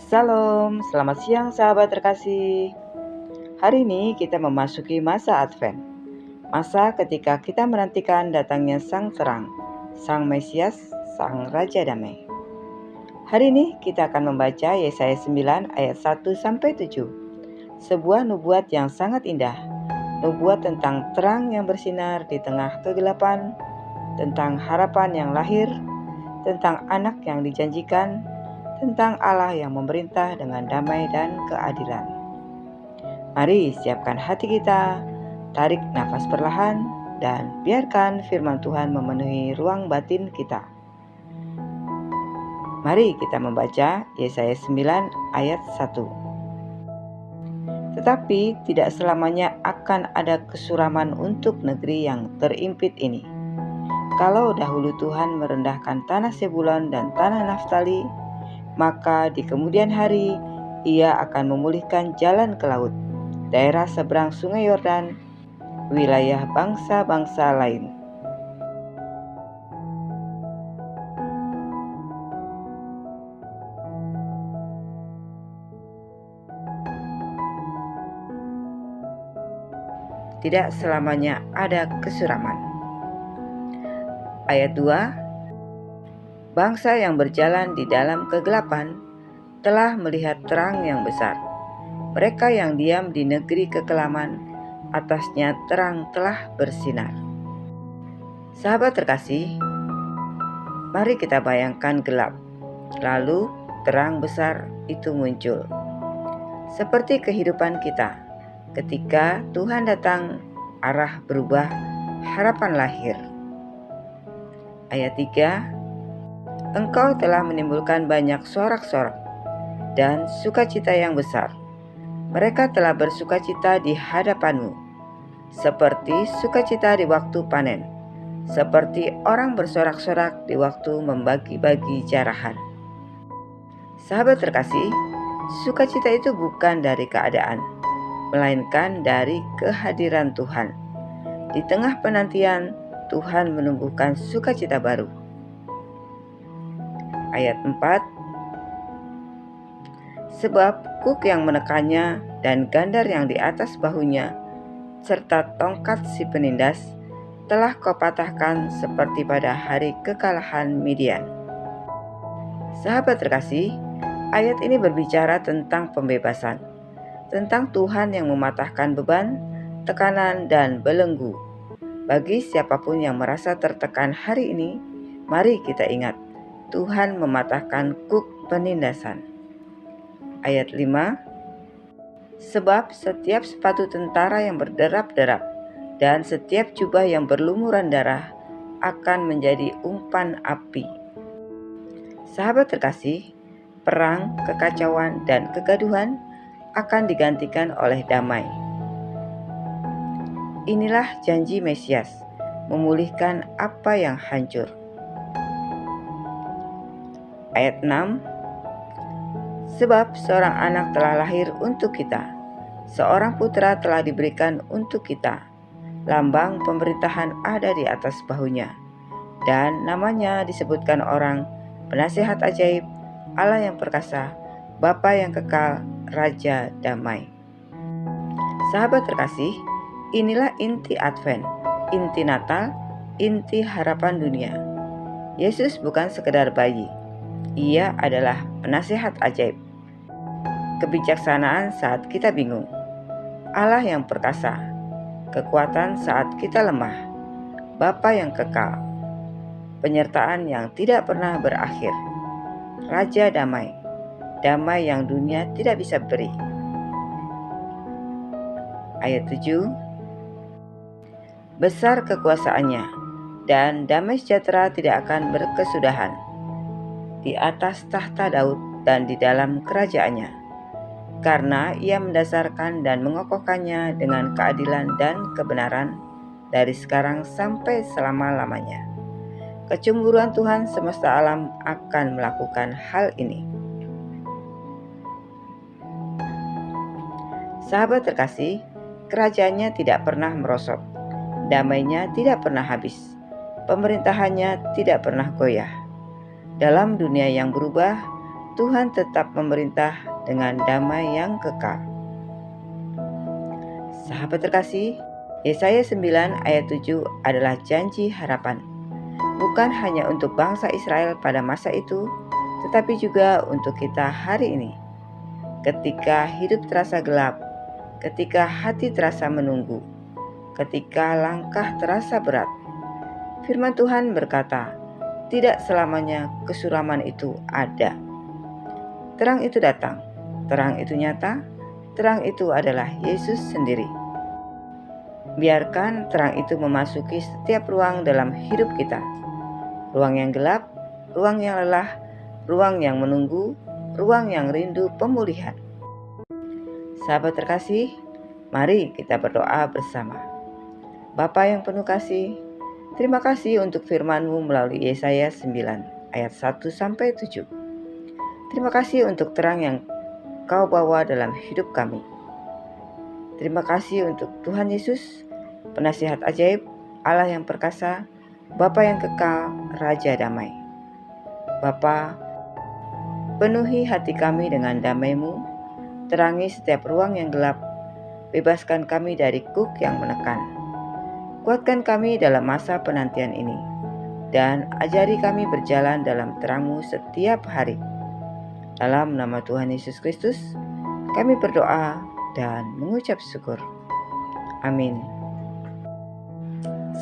Salam, selamat siang sahabat terkasih. Hari ini kita memasuki masa Advent, masa ketika kita menantikan datangnya Sang Terang, Sang Mesias, Sang Raja Damai. Hari ini kita akan membaca Yesaya 9 ayat 1-7, sebuah nubuat yang sangat indah, nubuat tentang terang yang bersinar di tengah kegelapan, tentang harapan yang lahir, tentang anak yang dijanjikan, tentang Allah yang memerintah dengan damai dan keadilan. Mari siapkan hati kita, tarik nafas perlahan, dan biarkan firman Tuhan memenuhi ruang batin kita. Mari kita membaca Yesaya 9 ayat 1. Tetapi tidak selamanya akan ada kesuraman untuk negeri yang terimpit ini. Kalau dahulu Tuhan merendahkan tanah Sebulon dan tanah Naftali, maka di kemudian hari Ia akan memulihkan jalan ke laut, daerah seberang sungai Yordan, wilayah bangsa-bangsa lain. Tidak selamanya ada kesuraman. Ayat 2. Bangsa yang berjalan di dalam kegelapan telah melihat terang yang besar. Mereka yang diam di negeri kekelaman, atasnya terang telah bersinar. Sahabat terkasih, mari kita bayangkan gelap, lalu terang besar itu muncul. Seperti kehidupan kita, ketika Tuhan datang, arah berubah, harapan lahir. Ayat 3. Engkau telah menimbulkan banyak sorak-sorak dan sukacita yang besar. Mereka telah bersukacita di hadapanmu, seperti sukacita di waktu panen, seperti orang bersorak-sorak di waktu membagi-bagi jarahan. Sahabat terkasih, sukacita itu bukan dari keadaan, melainkan dari kehadiran Tuhan. Di tengah penantian, Tuhan menumbuhkan sukacita baru. Ayat 4. Sebab kuk yang menekannya dan gandar yang di atas bahunya, serta tongkat si penindas, telah kau patahkan seperti pada hari kekalahan Midian. Sahabat terkasih, ayat ini berbicara tentang pembebasan, tentang Tuhan yang mematahkan beban, tekanan, dan belenggu. Bagi siapapun yang merasa tertekan hari ini, mari kita ingat, Tuhan mematahkan kuk penindasan. Ayat 5. Sebab setiap sepatu tentara yang berderap-derap dan setiap jubah yang berlumuran darah akan menjadi umpan api. Sahabat terkasih, perang, kekacauan, dan kegaduhan akan digantikan oleh damai. Inilah janji Mesias, memulihkan apa yang hancur. Ayat 6. Sebab seorang anak telah lahir untuk kita, seorang putra telah diberikan untuk kita. Lambang pemerintahan ada di atas bahunya, dan namanya disebutkan orang Penasihat Ajaib, Allah yang perkasa, Bapa yang kekal, Raja Damai. Sahabat terkasih, inilah inti Advent, inti Natal, inti harapan dunia. Yesus bukan sekedar bayi, Ia adalah penasihat ajaib, kebijaksanaan saat kita bingung, Allah yang perkasa, kekuatan saat kita lemah, Bapa yang kekal, penyertaan yang tidak pernah berakhir, Raja Damai, damai yang dunia tidak bisa beri. Ayat 7. Besar kekuasaannya, dan damai sejahtera tidak akan berkesudahan di atas tahta Daud dan di dalam kerajaannya, karena Ia mendasarkan dan mengokohkannya dengan keadilan dan kebenaran dari sekarang sampai selama-lamanya. Kecemburuan Tuhan semesta alam akan melakukan hal ini. Sahabat terkasih, kerajaannya tidak pernah merosot, damainya tidak pernah habis, pemerintahannya tidak pernah goyah. Dalam dunia yang berubah, Tuhan tetap memerintah dengan damai yang kekal. Sahabat terkasih, Yesaya 9 ayat 7 adalah janji harapan. Bukan hanya untuk bangsa Israel pada masa itu, tetapi juga untuk kita hari ini. Ketika hidup terasa gelap, ketika hati terasa menunggu, ketika langkah terasa berat, firman Tuhan berkata, tidak selamanya kesuraman itu ada. Terang itu datang, terang itu nyata, terang itu adalah Yesus sendiri. Biarkan terang itu memasuki setiap ruang dalam hidup kita. Ruang yang gelap, ruang yang lelah, ruang yang menunggu, ruang yang rindu pemulihan. Sahabat terkasih, mari kita berdoa bersama. Bapa yang penuh kasih, terima kasih untuk firman-Mu melalui Yesaya 9 ayat 1-7. Terima kasih untuk terang yang Kau bawa dalam hidup kami. Terima kasih untuk Tuhan Yesus, penasihat ajaib, Allah yang perkasa, Bapa yang kekal, Raja damai. Bapa, penuhi hati kami dengan damai-Mu, terangi setiap ruang yang gelap, bebaskan kami dari kuk yang menekan. Kuatkan kami dalam masa penantian ini, dan ajari kami berjalan dalam terang-Mu setiap hari. Dalam nama Tuhan Yesus Kristus, kami berdoa dan mengucap syukur. Amin.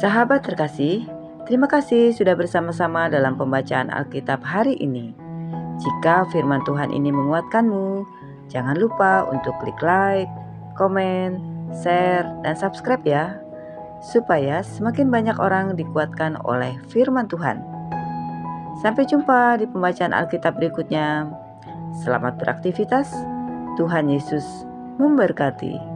Sahabat terkasih, terima kasih sudah bersama-sama dalam pembacaan Alkitab hari ini. Jika firman Tuhan ini menguatkanmu, jangan lupa untuk klik like, komen, share, dan subscribe ya, supaya semakin banyak orang dikuatkan oleh firman Tuhan. Sampai jumpa di pembacaan Alkitab berikutnya. Selamat beraktivitas, Tuhan Yesus memberkati.